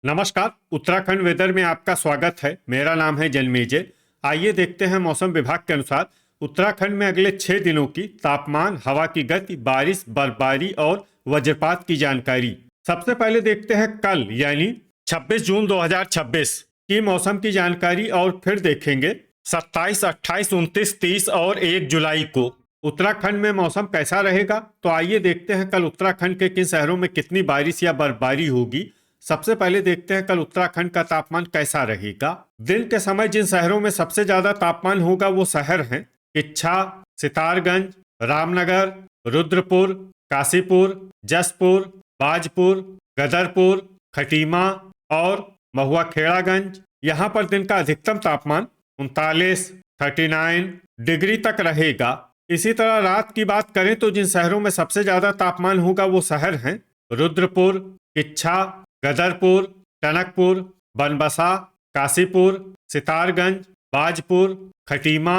नमस्कार। उत्तराखंड वेदर में आपका स्वागत है। मेरा नाम है जन्मेजय। आइए देखते हैं मौसम विभाग के अनुसार उत्तराखंड में अगले 6 दिनों की तापमान, हवा की गति, बारिश, बर्फबारी और वज्रपात की जानकारी। सबसे पहले देखते हैं कल यानी 26 जून 2026 की मौसम की जानकारी और फिर देखेंगे 27, 28, 29, 30 और 1 जुलाई को उत्तराखंड में मौसम कैसा रहेगा। तो आइए देखते हैं कल उत्तराखंड के किन शहरों में कितनी बारिश या बर्फबारी होगी। सबसे पहले देखते हैं कल उत्तराखंड का तापमान कैसा रहेगा। दिन के समय जिन शहरों में सबसे ज्यादा तापमान होगा वो शहर हैं किच्छा, सितारगंज, रामनगर, रुद्रपुर, काशीपुर, जसपुर, बाजपुर, गदरपुर, खटीमा और महुआ खेड़ागंज। यहाँ पर दिन का अधिकतम तापमान 39, 39 डिग्री तक रहेगा। इसी तरह रात की बात करें तो जिन शहरों में सबसे ज्यादा तापमान होगा वो शहर हैं रुद्रपुर, किच्छा, गदरपुर, टनकपुर, बनबसा, काशीपुर, सितारगंज, बाजपुर, खटीमा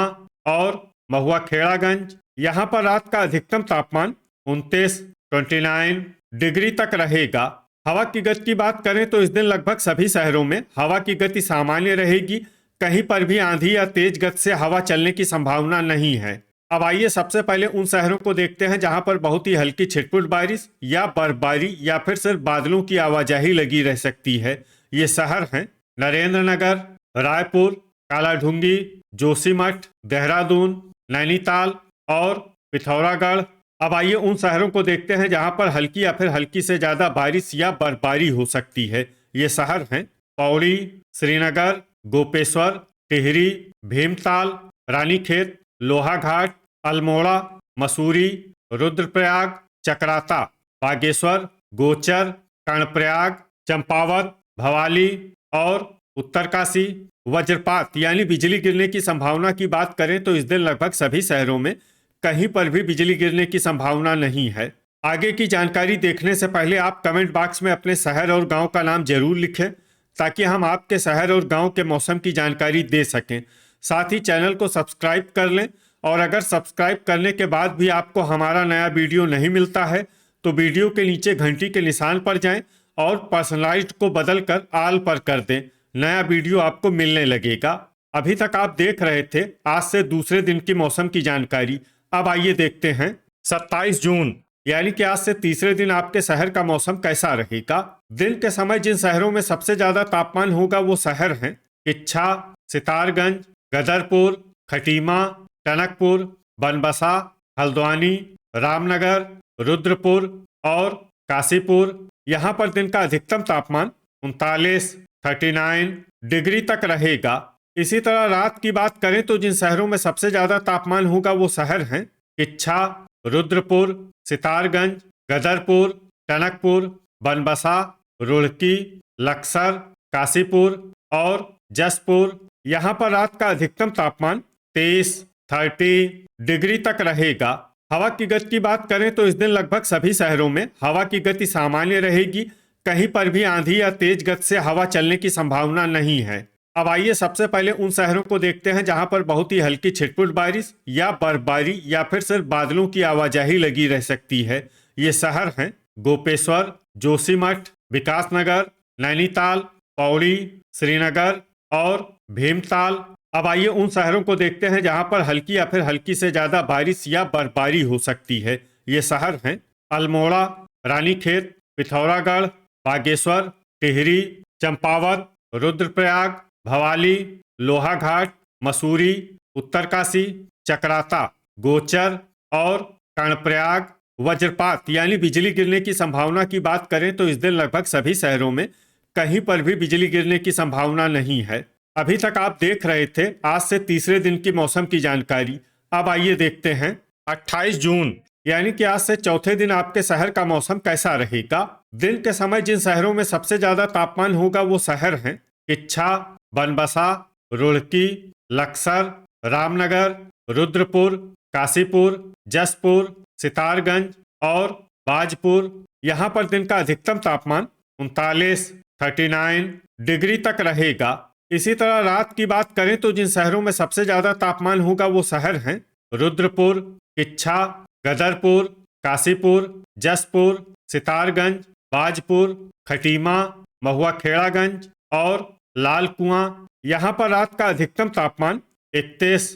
और महुआ खेड़ागंज। यहाँ पर रात का अधिकतम तापमान 29, 29 डिग्री तक रहेगा। हवा की गति की बात करें तो इस दिन लगभग सभी शहरों में हवा की गति सामान्य रहेगी। कहीं पर भी आंधी या तेज गति से हवा चलने की संभावना नहीं है। अब आइए सबसे पहले उन शहरों को देखते हैं जहां पर बहुत ही हल्की छिटपुट बारिश या बर्फबारी या फिर सिर्फ बादलों की आवाजाही लगी रह सकती है। ये शहर हैं नरेंद्र नगर, रायपुर, कालाढूंगी, जोशीमठ, देहरादून, नैनीताल और पिथौरागढ़। अब आइए उन शहरों को देखते हैं जहां पर हल्की या फिर हल्की से ज्यादा बारिश या बर्फबारी हो सकती है। ये शहर हैं पौड़ी, श्रीनगर, गोपेश्वर, टिहरी, भीमताल, रानीखेत, लोहाघाट, अल्मोड़ा, मसूरी, रुद्रप्रयाग, चक्राता, बागेश्वर, गोचर, कर्णप्रयाग, चंपावत, भवाली और उत्तरकाशी। वज्रपात यानी बिजली गिरने की संभावना की बात करें तो इस दिन लगभग सभी शहरों में कहीं पर भी बिजली गिरने की संभावना नहीं है। आगे की जानकारी देखने से पहले आप कमेंट बॉक्स में अपने शहर और गांव का नाम जरूर लिखें ताकि हम आपके शहर और गांव के मौसम की जानकारी दे सकें। साथ ही चैनल को सब्सक्राइब कर लें और अगर सब्सक्राइब करने के बाद भी आपको हमारा नया वीडियो नहीं मिलता है तो वीडियो के नीचे घंटी के निशान पर जाएं और पर्सनलाइज्ड को बदलकर ऑल पर कर दें। नया वीडियो आपको मिलने लगेगा। अभी तक आप देख रहे थे आज से दूसरे दिन की मौसम की जानकारी। अब आइए देखते हैं 27 जून यानी कि आज से तीसरे दिन आपके शहर का मौसम कैसा रहेगा। दिन के समय जिन शहरों में सबसे ज्यादा तापमान होगा वो शहर हैं किच्छा, सितारगंज, गदरपुर, खटीमा, टनकपुर, बनबसा, हल्द्वानी, रामनगर, रुद्रपुर और काशीपुर। यहाँ पर दिन का अधिकतम तापमान 39, 39 डिग्री तक रहेगा। इसी तरह रात की बात करें तो जिन शहरों में सबसे ज्यादा तापमान होगा वो शहर हैं किच्छा, रुद्रपुर, सितारगंज, गदरपुर, टनकपुर, बनबसा, रुड़की, लक्सर, काशीपुर और जसपुर। यहाँ पर रात का अधिकतम तापमान 23, 30 डिग्री तक रहेगा। हवा की गति की बात करें तो इस दिन लगभग सभी शहरों में हवा की गति सामान्य रहेगी। कहीं पर भी आंधी या तेज गति से हवा चलने की संभावना नहीं है। अब आइए सबसे पहले उन शहरों को देखते हैं जहां पर बहुत ही हल्की छिटपुट बारिश या बर्फबारी या फिर सिर्फ बादलों की आवाजाही लगी रह सकती है। ये शहर हैं गोपेश्वर, जोशीमठ, विकासनगर, नैनीताल, पौड़ी, श्रीनगर और भीमताल। अब आइए उन शहरों को देखते हैं जहां पर हल्की या फिर हल्की से ज्यादा बारिश या बर्फबारी हो सकती है। ये शहर हैं अल्मोड़ा, रानीखेत, पिथौरागढ़, बागेश्वर, टिहरी, चंपावत, रुद्रप्रयाग, भवाली, लोहाघाट, मसूरी, उत्तरकाशी, चक्राता, गोचर और कर्णप्रयाग। वज्रपात यानी बिजली गिरने की संभावना की बात करें तो इस दिन लगभग सभी शहरों में कहीं पर भी बिजली गिरने की संभावना नहीं है। अभी तक आप देख रहे थे आज से तीसरे दिन की मौसम की जानकारी। अब आइए देखते हैं 28 जून यानी कि आज से चौथे दिन आपके शहर का मौसम कैसा रहेगा। दिन के समय जिन शहरों में सबसे ज्यादा तापमान होगा वो शहर हैं किच्छा, बनबसा, रुड़की, लक्सर, रामनगर, रुद्रपुर, काशीपुर, जसपुर, सितारगंज और बाजपुर। यहाँ पर दिन का अधिकतम तापमान 39, 39 डिग्री तक रहेगा। इसी तरह रात की बात करें तो जिन शहरों में सबसे ज्यादा तापमान होगा वो शहर हैं रुद्रपुर, किच्छा, गदरपुर, काशीपुर, जसपुर, सितारगंज, बाजपुर, खटीमा महुआ खेड़ागंज और लाल कुआं। यहाँ पर रात का अधिकतम तापमान 31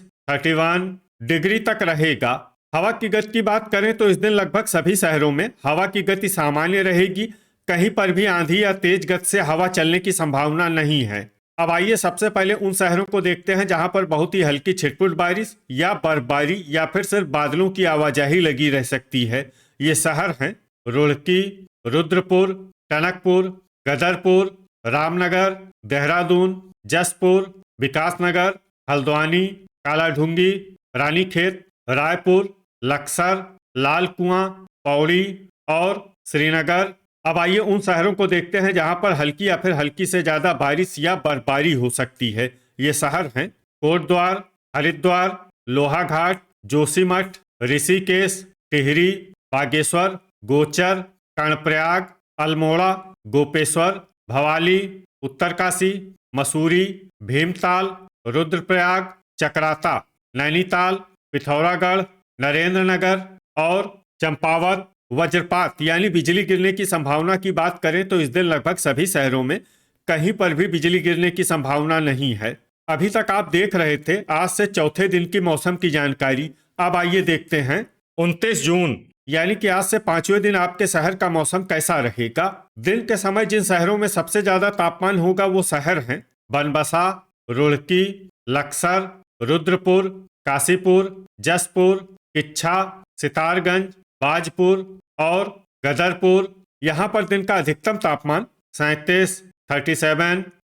डिग्री तक रहेगा। हवा की गति की बात करें तो इस दिन लगभग सभी शहरों में हवा की गति सामान्य रहेगी। कहीं पर भी आंधी या तेज गति से हवा चलने की संभावना नहीं है। अब आइए सबसे पहले उन शहरों को देखते हैं जहां पर बहुत ही हल्की छिटपुट बारिश या बर्फबारी या फिर सिर्फ बादलों की आवाजाही लगी रह सकती है। ये शहर हैं रुड़की, रुद्रपुर, टनकपुर, गदरपुर, रामनगर, देहरादून, जसपुर, विकासनगर, हल्द्वानी, कालाढूंगी, रानीखेत, रायपुर, लक्सर, लाल कुआं, पौड़ी और श्रीनगर। अब आइए उन शहरों को देखते हैं जहां पर हल्की या फिर हल्की से ज्यादा बारिश या बर्फबारी हो सकती है। ये शहर हैं कोटद्वार, हरिद्वार, लोहाघाट, जोशीमठ, ऋषिकेश, टिहरी, बागेश्वर, गोचर, कर्णप्रयाग, अल्मोड़ा, गोपेश्वर, भवाली, उत्तरकाशी, मसूरी, भीमताल, रुद्रप्रयाग, चक्राता, नैनीताल, पिथौरागढ़, नरेंद्रनगर और चंपावत। वज्रपात यानी बिजली गिरने की संभावना की बात करें तो इस दिन लगभग सभी शहरों में कहीं पर भी बिजली गिरने की संभावना नहीं है। अभी तक आप देख रहे थे आज से चौथे दिन की मौसम की जानकारी। अब आइए देखते हैं 29 जून यानी कि आज से 5वें दिन आपके शहर का मौसम कैसा रहेगा। दिन के समय जिन शहरों में सबसे ज्यादा तापमान होगा वो शहर हैं बनबसा, रुड़की, लक्सर, रुद्रपुर, काशीपुर, जसपुर, किच्छा, सितारगंज, बाजपुर और गदरपुर। यहाँ पर दिन का अधिकतम तापमान 37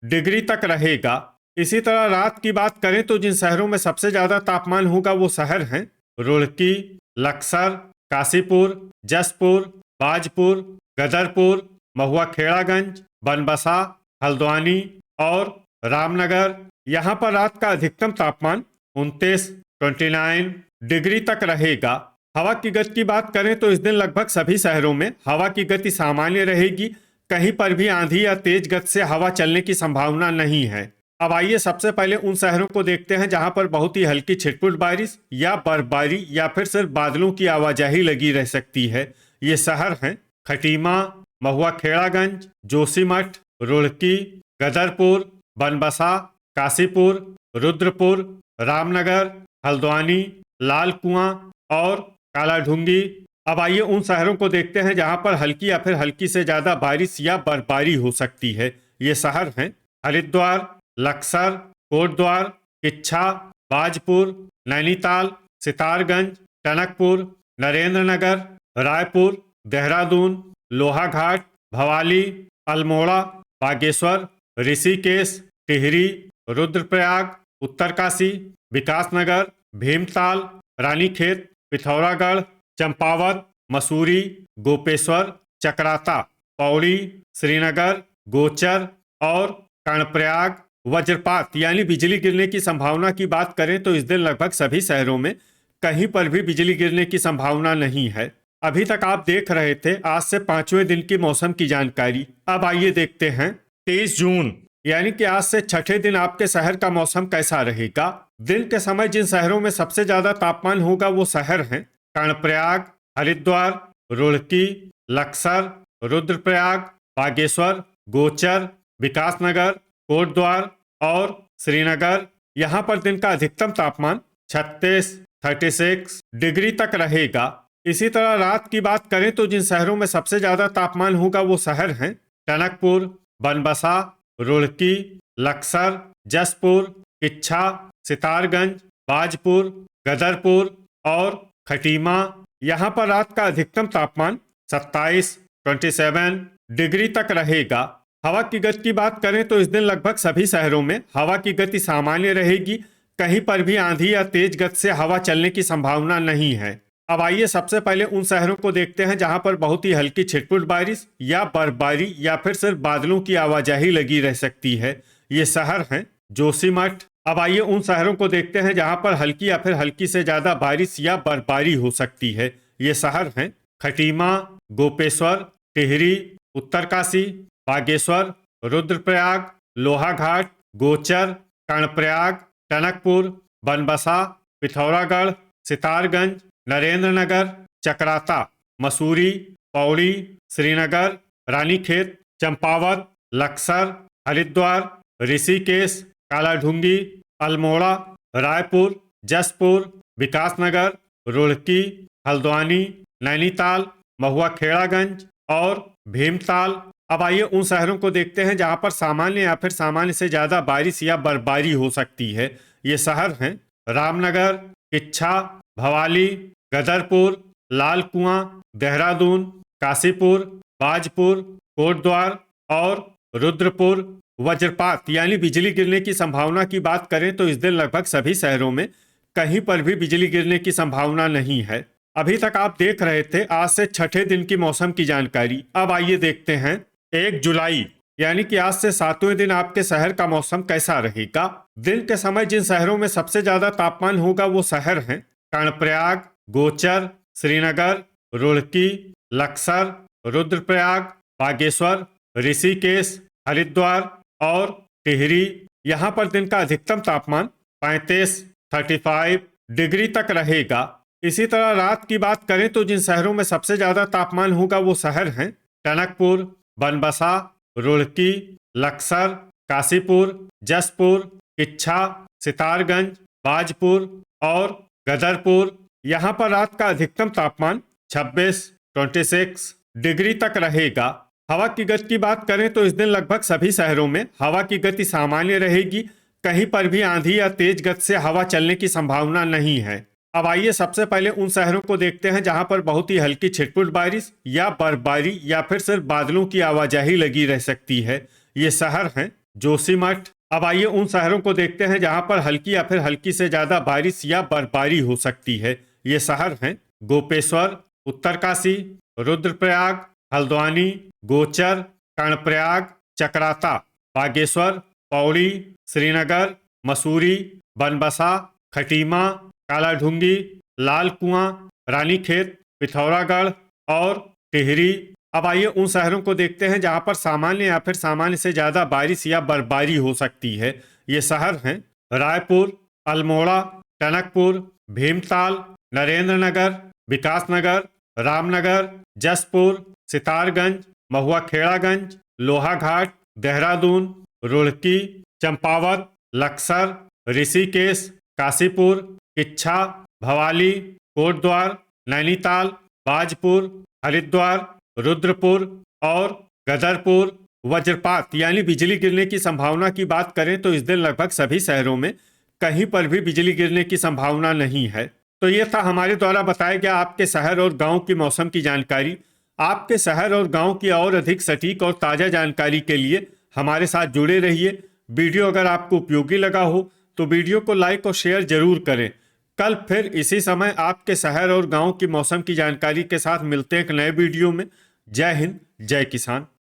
डिग्री तक रहेगा। इसी तरह रात की बात करें तो जिन शहरों में सबसे ज्यादा तापमान होगा वो शहर हैं रुड़की, लक्सर, काशीपुर, जसपुर, बाजपुर, गदरपुर, महुआ खेड़ागंज, बनबसा, हल्द्वानी और रामनगर। यहाँ पर रात का अधिकतम तापमान 29 डिग्री तक रहेगा। हवा की गति की बात करें तो इस दिन लगभग सभी शहरों में हवा की गति सामान्य रहेगी। कहीं पर भी आंधी या तेज गति से हवा चलने की संभावना नहीं है। अब आइए सबसे पहले उन शहरों को देखते हैं जहां पर बहुत ही हल्की छिटपुट बारिश या बर्फबारी या फिर सिर्फ बादलों की आवाजाही लगी रह सकती है। ये शहर हैं खटीमा, महुआ खेड़ागंज, जोशीमठ, रुड़की, गदरपुर, बनबसा, काशीपुर, रुद्रपुर, रामनगर, हल्द्वानी, लाल कुआं और कालाढूंगी। अब आइए उन शहरों को देखते हैं जहां पर हल्की या फिर हल्की से ज्यादा बारिश या बर्फबारी हो सकती है। ये शहर हैं हरिद्वार, लक्सर, कोटद्वार, किच्छा, बाजपुर, नैनीताल, सितारगंज, टनकपुर, नरेंद्रनगर, रायपुर, देहरादून, लोहाघाट, भवाली, अल्मोड़ा, बागेश्वर, ऋषिकेश, टिहरी, रुद्रप्रयाग, उत्तरकाशी, विकासनगर, भीमताल, रानीखेत, पिथौरागढ़, चंपावत, मसूरी, गोपेश्वर, चक्राता, पौड़ी, श्रीनगर, गोचर और कर्णप्रयाग। वज्रपात यानी बिजली गिरने की संभावना की बात करें तो इस दिन लगभग सभी शहरों में कहीं पर भी बिजली गिरने की संभावना नहीं है। अभी तक आप देख रहे थे आज से 5वें दिन की मौसम की जानकारी। अब आइए देखते हैं 23 जून यानी कि आज से छठे दिन आपके शहर का मौसम कैसा रहेगा। दिन के समय जिन शहरों में सबसे ज्यादा तापमान होगा वो शहर हैं कर्णप्रयाग, हरिद्वार, रुड़की, लक्सर, रुद्रप्रयाग, बागेश्वर, गोचर, विकासनगर, कोटद्वार और श्रीनगर। यहाँ पर दिन का अधिकतम तापमान 36 डिग्री तक रहेगा। इसी तरह रात की बात करें तो जिन शहरों में सबसे ज्यादा तापमान होगा वो शहर हैं टनकपुर, बनबसा, रुड़की, लक्सर, जसपुर, किच्छा, सितारगंज, बाजपुर, गदरपुर और खटीमा। यहाँ पर रात का अधिकतम तापमान 27 डिग्री तक रहेगा। हवा की गति की बात करें तो इस दिन लगभग सभी शहरों में हवा की गति सामान्य रहेगी। कहीं पर भी आंधी या तेज गति से हवा चलने की संभावना नहीं है। अब आइए सबसे पहले उन शहरों को देखते हैं जहां पर बहुत ही हल्की छिटपुट बारिश या बर्फबारी या फिर सिर्फ बादलों की आवाजाही लगी रह सकती है। ये शहर हैं जोशीमठ। अब आइए उन शहरों को देखते हैं जहां पर हल्की या फिर हल्की से ज्यादा बारिश या बर्फबारी हो सकती है। ये शहर हैं खटीमा, गोपेश्वर, टिहरी, उत्तरकाशी, बागेश्वर, रुद्रप्रयाग, लोहाघाट, गोचर, कर्णप्रयाग, टनकपुर, बनबसा, पिथौरागढ़, सितारगंज, नरेंद्रनगर, चक्राता, मसूरी, पौड़ी, श्रीनगर, रानीखेत, चंपावत, लक्सर, हरिद्वार, ऋषिकेश, कालाढूंगी, अल्मोड़ा, रायपुर, जसपुर, विकासनगर, रुड़की, हल्द्वानी, नैनीताल, महुआ खेड़ागंज और भीमताल। अब आइए उन शहरों को देखते हैं जहां पर सामान्य या फिर सामान्य से ज्यादा बारिश या बर्फबारी हो सकती है। ये शहर हैं रामनगर, किच्छा, भवाली, गदरपुर, लाल कुआं, देहरादून, काशीपुर, बाजपुर, कोटद्वार और रुद्रपुर। वज्रपात यानी बिजली गिरने की संभावना की बात करें तो इस दिन लगभग सभी शहरों में कहीं पर भी बिजली गिरने की संभावना नहीं है। अभी तक आप देख रहे थे आज से छठे दिन की मौसम की जानकारी। अब आइए देखते हैं 1 जुलाई यानी कि आज से 7वें दिन आपके शहर का मौसम कैसा रहेगा। दिन के समय जिन शहरों में सबसे ज्यादा तापमान होगा वो शहर हैं कर्णप्रयाग, गोचर, श्रीनगर, रुड़की, लक्सर, रुद्रप्रयाग, बागेश्वर, ऋषिकेश, हरिद्वार और टिहरी। यहाँ पर दिन का अधिकतम तापमान 35 डिग्री तक रहेगा। इसी तरह रात की बात करें तो जिन शहरों में सबसे ज्यादा तापमान होगा वो शहर हैं टनकपुर, बनबसा, रुड़की, लक्सर, काशीपुर, जसपुर, किच्छा, सितारगंज, बाजपुर और गदरपुर। यहाँ पर रात का अधिकतम तापमान 26 डिग्री तक रहेगा। हवा की गति की बात करें तो इस दिन लगभग सभी शहरों में हवा की गति सामान्य रहेगी। कहीं पर भी आंधी या तेज गति से हवा चलने की संभावना नहीं है। अब आइए सबसे पहले उन शहरों को देखते हैं जहां पर बहुत ही हल्की छिटपुट बारिश या बर्फबारी या फिर सिर्फ बादलों की आवाजाही लगी रह सकती है। ये शहर हैं जोशीमठ। अब आइए उन शहरों को देखते हैं जहां पर हल्की या फिर हल्की से ज्यादा बारिश या बर्फबारी हो सकती है। ये शहर हैं गोपेश्वर, उत्तरकाशी, रुद्रप्रयाग, हल्द्वानी, गोचर, कर्णप्रयाग, चक्राता, बागेश्वर, पौड़ी, श्रीनगर, मसूरी, बनबसा, खटीमा, कालाढूंगी, लाल कुआं, रानीखेत, पिथौरागढ़ और टिहरी। अब आइए उन शहरों को देखते हैं जहां पर सामान्य या फिर सामान्य से ज्यादा बारिश या बर्फबारी हो सकती है। ये शहर हैं रायपुर, अल्मोड़ा, टनकपुर, भीमताल, नरेंद्रनगर, विकासनगर, रामनगर, जसपुर, सितारगंज, महुआ खेड़ागंज, लोहाघाट, देहरादून, रुड़की, चंपावत, लक्सर, ऋषिकेश, काशीपुर, किच्छा, भवाली, कोटद्वार, नैनीताल, बाजपुर, हरिद्वार, रुद्रपुर और गदरपुर। वज्रपात यानी बिजली गिरने की संभावना की बात करें तो इस दिन लगभग सभी शहरों में कहीं पर भी बिजली गिरने की संभावना नहीं है। तो ये था हमारे द्वारा बताया गया आपके शहर और गांव की मौसम की जानकारी। आपके शहर और गांव की और अधिक सटीक और ताज़ा जानकारी के लिए हमारे साथ जुड़े रहिए। वीडियो अगर आपको उपयोगी लगा हो तो वीडियो को लाइक और शेयर जरूर करें। कल फिर इसी समय आपके शहर और गांव की मौसम की जानकारी के साथ मिलते हैं एक नए वीडियो में। जय हिंद, जय किसान।